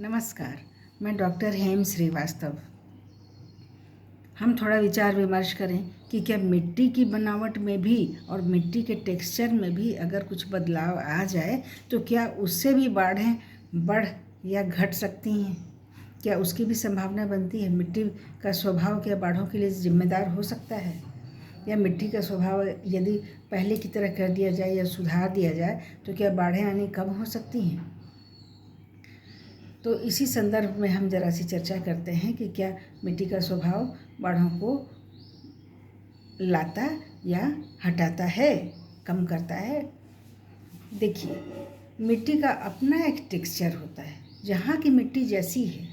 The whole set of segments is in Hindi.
नमस्कार, मैं डॉक्टर हेम श्रीवास्तव। हम थोड़ा विचार विमर्श करें कि क्या मिट्टी की बनावट में भी और मिट्टी के टेक्सचर में भी अगर कुछ बदलाव आ जाए तो क्या उससे भी बाढ़ें बढ़ या घट सकती हैं? क्या उसकी भी संभावना बनती है? मिट्टी का स्वभाव क्या बाढ़ों के लिए जिम्मेदार हो सकता है? या मिट्टी का स्वभाव यदि पहले की तरह कर दिया जाए या सुधार दिया जाए तो क्या बाढ़ें आनी कम हो सकती हैं? तो इसी संदर्भ में हम ज़रा सी चर्चा करते हैं कि क्या मिट्टी का स्वभाव बाढ़ों को लाता या हटाता है, कम करता है। देखिए, मिट्टी का अपना एक टेक्सचर होता है। जहाँ की मिट्टी जैसी है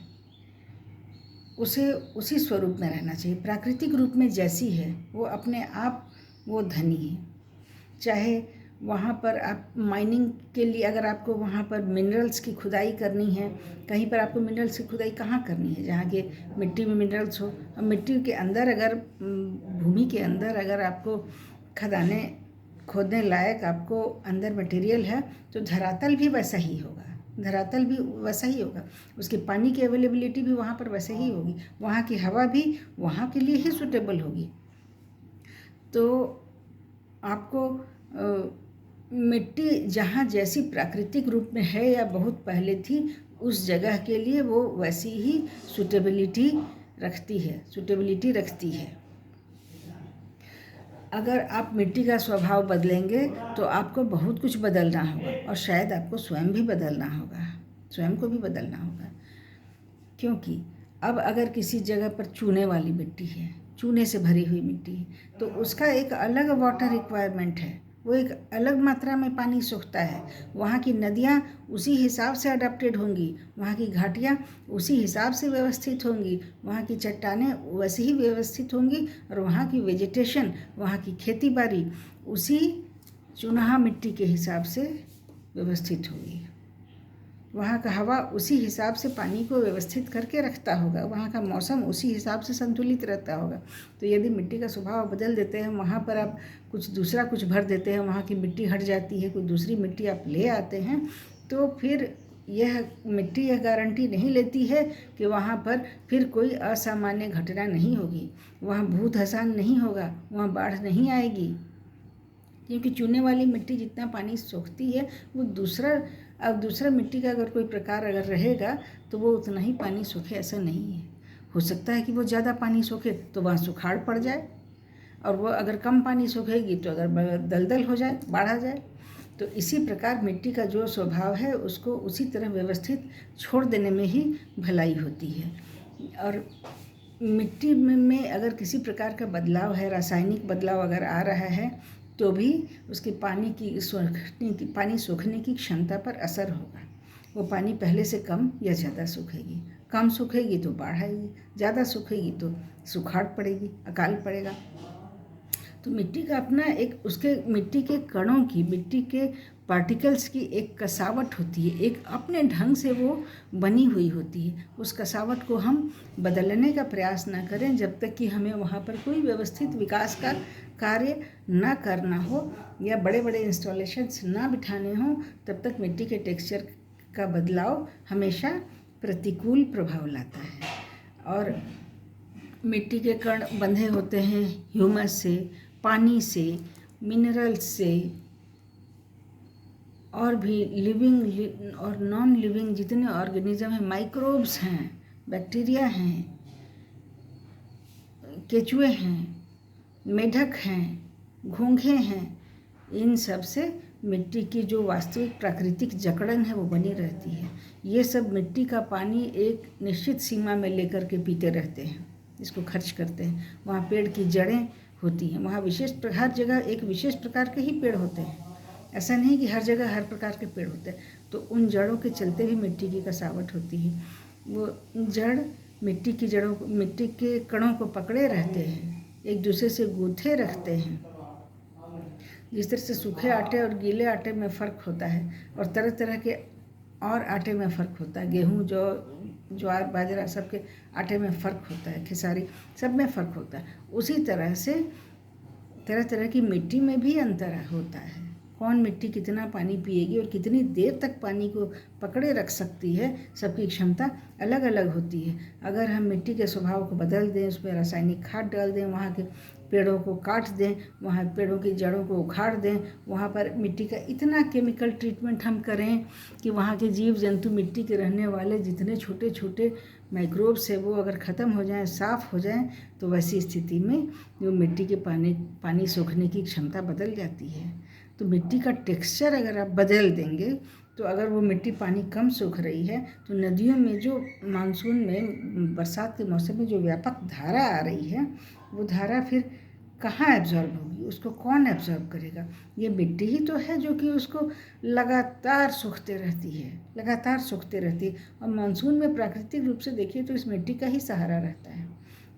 उसे उसी स्वरूप में रहना चाहिए। प्राकृतिक रूप में जैसी है वो अपने आप वो धनी है। चाहे वहाँ पर आप माइनिंग के लिए अगर आपको वहाँ पर मिनरल्स की खुदाई करनी है, कहीं पर आपको मिनरल्स की खुदाई कहाँ करनी है? जहाँ के मिट्टी में मिनरल्स हो। अब मिट्टी के अंदर अगर भूमि के अंदर अगर आपको खदाने खोदने लायक आपको अंदर मटेरियल है तो धरातल भी वैसा ही होगा। धरातल भी वैसा ही होगा, उसकी पानी की अवेलेबिलिटी भी वहाँ पर वैसे ही होगी, वहाँ की हवा भी वहाँ के लिए ही सूटेबल होगी। तो आपको मिट्टी जहाँ जैसी प्राकृतिक रूप में है या बहुत पहले थी उस जगह के लिए वो वैसी ही सूटेबिलिटी रखती है। अगर आप मिट्टी का स्वभाव बदलेंगे तो आपको बहुत कुछ बदलना होगा और शायद आपको स्वयं को भी बदलना होगा। क्योंकि अब अगर किसी जगह पर चूने वाली मिट्टी है, चूने से भरी हुई मिट्टी है, तो उसका एक अलग वाटर रिक्वायरमेंट है। वो एक अलग मात्रा में पानी सोखता है। वहाँ की नदियाँ उसी हिसाब से अडेप्टेड होंगी, वहाँ की घाटियाँ उसी हिसाब से व्यवस्थित होंगी, वहाँ की चट्टानें वैसे ही व्यवस्थित होंगी और वहाँ की वेजिटेशन, वहाँ की खेती बाड़ी उसी चुनाहा मिट्टी के हिसाब से व्यवस्थित होगी। वहाँ का हवा उसी हिसाब से पानी को व्यवस्थित करके रखता होगा, वहाँ का मौसम उसी हिसाब से संतुलित रहता होगा। तो यदि मिट्टी का स्वभाव बदल देते हैं, वहाँ पर आप कुछ भर देते हैं, वहाँ की मिट्टी हट जाती है, कोई दूसरी मिट्टी आप ले आते हैं, तो फिर यह मिट्टी यह गारंटी नहीं लेती है कि वहाँ पर फिर कोई असामान्य घटना नहीं होगी, वहाँ भूत धसान नहीं होगा, वहाँ बाढ़ नहीं आएगी। क्योंकि चूने वाली मिट्टी जितना पानी सोखती है वो दूसरा मिट्टी का अगर कोई प्रकार अगर रहेगा तो वो उतना ही पानी सोखे, ऐसा नहीं है। हो सकता है कि वो ज़्यादा पानी सोखे तो वहाँ सुखाड़ पड़ जाए, और वो अगर कम पानी सोखेगी तो अगर दलदल हो जाए, बाढ़ आ जाए। तो इसी प्रकार मिट्टी का जो स्वभाव है उसको उसी तरह व्यवस्थित छोड़ देने में ही भलाई होती है। और मिट्टी में अगर किसी प्रकार का बदलाव है, रासायनिक बदलाव अगर आ रहा है तो भी उसके पानी सोखने की क्षमता पर असर होगा। वो पानी पहले से कम या ज़्यादा सूखेगी। कम सूखेगी तो बाढ़ आएगी, ज़्यादा सूखेगी तो सुखाड़ पड़ेगी, अकाल पड़ेगा। तो मिट्टी का अपना एक उसके मिट्टी के कणों की, मिट्टी के पार्टिकल्स की एक कसावट होती है, एक अपने ढंग से वो बनी हुई होती है। उस कसावट को हम बदलने का प्रयास न करें जब तक कि हमें वहाँ पर कोई व्यवस्थित विकास का कार्य न करना हो या बड़े बड़े इंस्टॉलेशंस ना बिठाने हों, तब तक मिट्टी के टेक्सचर का बदलाव हमेशा प्रतिकूल प्रभाव लाता है। और मिट्टी के कण बंधे होते हैं ह्यूमस से, पानी से, मिनरल्स से, और भी लिविंग और नॉन लिविंग जितने ऑर्गेनिज्म हैं, माइक्रोब्स हैं, बैक्टीरिया हैं, केचुए हैं, मेढक हैं, घोंघे हैं, इन सब से मिट्टी की जो वास्तविक प्राकृतिक जकड़न है वो बनी रहती है। ये सब मिट्टी का पानी एक निश्चित सीमा में लेकर के पीते रहते हैं, इसको खर्च करते हैं। वहाँ पेड़ की जड़ें होती हैं, वहाँ हर जगह एक विशेष प्रकार के ही पेड़ होते हैं। ऐसा नहीं कि हर जगह हर प्रकार के पेड़ होते हैं। तो उन जड़ों के चलते भी मिट्टी की कसावट होती है। वो जड़ मिट्टी के कणों को पकड़े रहते हैं, एक दूसरे से गूंथे रखते हैं। जिस तरह से सूखे आटे और गीले आटे में फ़र्क होता है और तरह तरह के और आटे में फ़र्क होता है, गेहूँ, ज्वार, बाजरा, सबके आटे में फ़र्क होता है, खेसारी, सब में फ़र्क होता है। उसी तरह से तरह तरह की मिट्टी में भी अंतर होता है। कौन मिट्टी कितना पानी पिएगी और कितनी देर तक पानी को पकड़े रख सकती है, सबकी क्षमता अलग अलग होती है। अगर हम मिट्टी के स्वभाव को बदल दें, उसमें रासायनिक खाद डाल दें, वहाँ के पेड़ों को काट दें, वहाँ पेड़ों की जड़ों को उखाड़ दें, वहाँ पर मिट्टी का इतना केमिकल ट्रीटमेंट हम करें कि वहाँ के जीव जंतु, मिट्टी के रहने वाले जितने छोटे छोटे माइक्रोब्स है वो अगर ख़त्म हो जाएं, साफ़ हो जाएं, तो वैसी स्थिति में जो मिट्टी के पानी सोखने की क्षमता बदल जाती है। तो मिट्टी का टेक्सचर अगर आप बदल देंगे, तो अगर वो मिट्टी पानी कम सोख रही है तो नदियों में जो मानसून में, बरसात के मौसम में जो व्यापक धारा आ रही है, वो धारा फिर कहाँ एब्जॉर्ब होगी, उसको कौन एब्जॉर्ब करेगा? ये मिट्टी ही तो है जो कि उसको लगातार सूखते रहती है। और मानसून में प्राकृतिक रूप से देखिए तो इस मिट्टी का ही सहारा रहता है।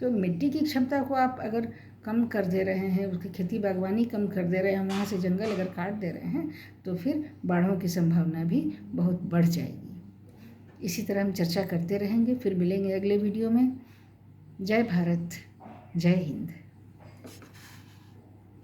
तो मिट्टी की क्षमता को आप अगर कम कर दे रहे हैं, उसकी खेती बागवानी कम कर दे रहे हैं, वहाँ से जंगल अगर काट दे रहे हैं, तो फिर बाढ़ों की संभावना भी बहुत बढ़ जाएगी। इसी तरह हम चर्चा करते रहेंगे, फिर मिलेंगे अगले वीडियो में। जय भारत, जय हिंद।